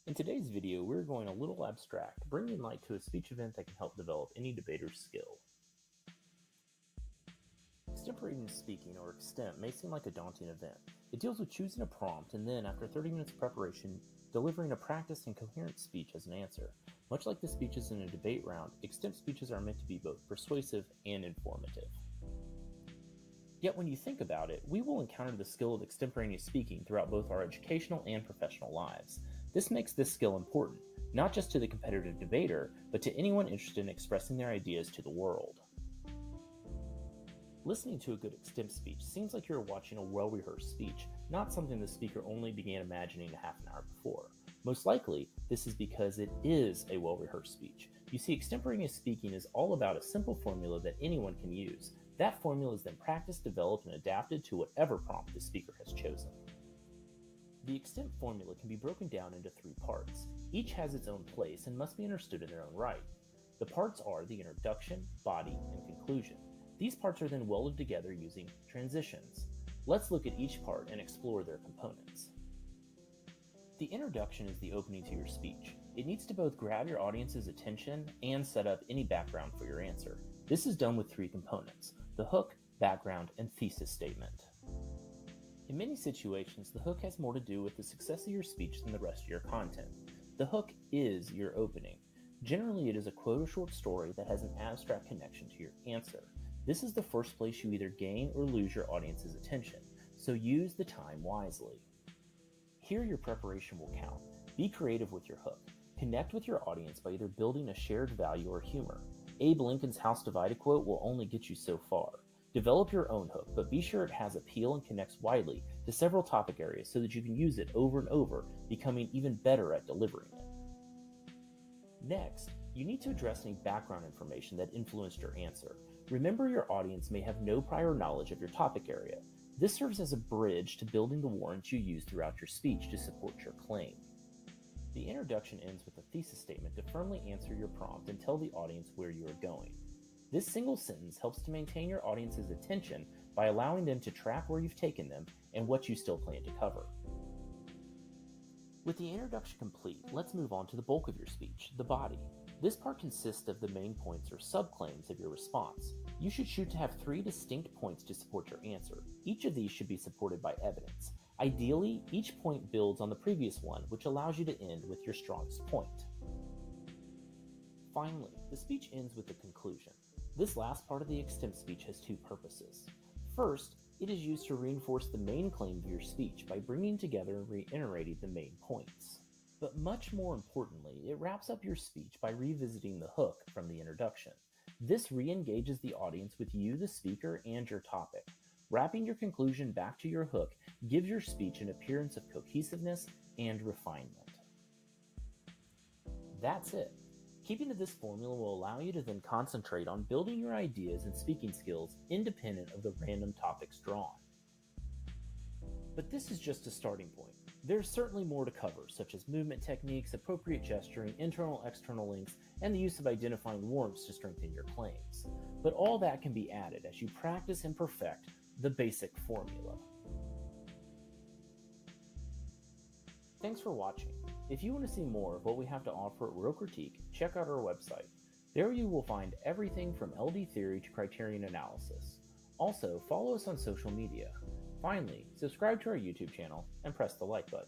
In today's video, we're going a little abstract, bringing light to a speech event that can help develop any debater's skill. Extemporaneous speaking, or extemp, may seem like a daunting event. It deals with choosing a prompt and then, after 30 minutes of preparation, delivering a practiced and coherent speech as an answer. Much like the speeches in a debate round, extemp speeches are meant to be both persuasive and informative. Yet when you think about it, we will encounter the skill of extemporaneous speaking throughout both our educational and professional lives. This makes this skill important, not just to the competitive debater, but to anyone interested in expressing their ideas to the world. Listening to a good extemp speech seems like you're watching a well-rehearsed speech, not something the speaker only began imagining a half an hour before. Most likely, this is because it is a well-rehearsed speech. You see, extemporaneous speaking is all about a simple formula that anyone can use. That formula is then practiced, developed, and adapted to whatever prompt the speaker has chosen. The Extemp formula can be broken down into 3 parts. Each has its own place and must be understood in their own right. The parts are the introduction, body, and conclusion. These parts are then welded together using transitions. Let's look at each part and explore their components. The introduction is the opening to your speech. It needs to both grab your audience's attention and set up any background for your answer. This is done with 3 components: the hook, background, and thesis statement. In many situations, the hook has more to do with the success of your speech than the rest of your content. The hook is your opening. Generally, it is a quote or short story that has an abstract connection to your answer. This is the first place you either gain or lose your audience's attention, so use the time wisely. Here, your preparation will count. Be creative with your hook. Connect with your audience by either building a shared value or humor. Abe Lincoln's House Divided quote will only get you so far. Develop your own hook, but be sure it has appeal and connects widely to several topic areas so that you can use it over and over, becoming even better at delivering it. Next, you need to address any background information that influenced your answer. Remember, your audience may have no prior knowledge of your topic area. This serves as a bridge to building the warrants you use throughout your speech to support your claim. The introduction ends with a thesis statement to firmly answer your prompt and tell the audience where you are going. This single sentence helps to maintain your audience's attention by allowing them to track where you've taken them and what you still plan to cover. With the introduction complete, let's move on to the bulk of your speech, the body. This part consists of the main points or subclaims of your response. You should shoot to have 3 distinct points to support your answer. Each of these should be supported by evidence. Ideally, each point builds on the previous one, which allows you to end with your strongest point. Finally, the speech ends with the conclusion. This last part of the extemp speech has 2 purposes. First, it is used to reinforce the main claim of your speech by bringing together and reiterating the main points. But much more importantly, it wraps up your speech by revisiting the hook from the introduction. This re-engages the audience with you, the speaker, and your topic. Wrapping your conclusion back to your hook gives your speech an appearance of cohesiveness and refinement. That's it. Keeping to this formula will allow you to then concentrate on building your ideas and speaking skills independent of the random topics drawn. But this is just a starting point. There's certainly more to cover, such as movement techniques, appropriate gesturing, internal-external links, and the use of identifying warrants to strengthen your claims. But all that can be added as you practice and perfect the basic formula. Thanks for watching. If you want to see more of what we have to offer at Real Critique, check out our website. There you will find everything from LD theory to criterion analysis. Also, follow us on social media. Finally, subscribe to our YouTube channel and press the like button.